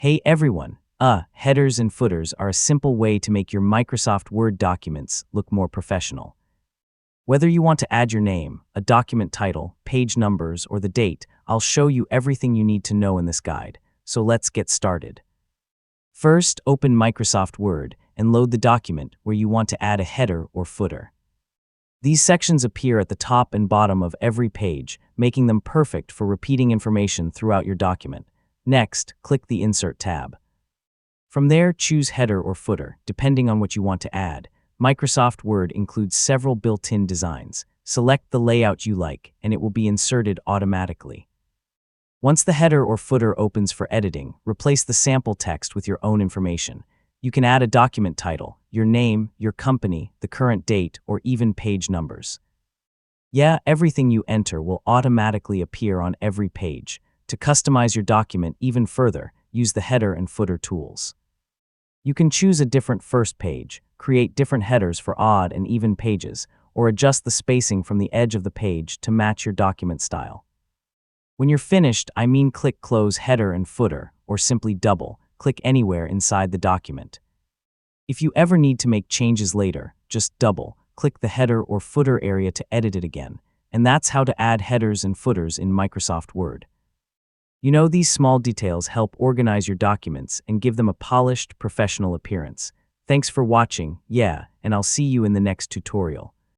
Hey everyone! Headers and footers are a simple way to make your Microsoft Word documents look more professional. Whether you want to add your name, a document title, page numbers, or the date, I'll show you everything you need to know in this guide. So let's get started. First, open Microsoft Word and load the document where you want to add a header or footer. These sections appear at the top and bottom of every page, making them perfect for repeating information throughout your document. Next, click the Insert tab. From there, choose Header or Footer, depending on what you want to add. Microsoft Word includes several built-in designs. Select the layout you like, and it will be inserted automatically. Once the header or footer opens for editing, replace the sample text with your own information. You can add a document title, your name, your company, the current date, or even page numbers. Everything you enter will automatically appear on every page. To customize your document even further, use the header and footer tools. You can choose a different first page, create different headers for odd and even pages, or adjust the spacing from the edge of the page to match your document style. When you're finished, click Close Header and Footer, or simply double-click anywhere inside the document. If you ever need to make changes later, just double-click the header or footer area to edit it again, and that's how to add headers and footers in Microsoft Word. These small details help organize your documents and give them a polished, professional appearance. Thanks for watching, and I'll see you in the next tutorial.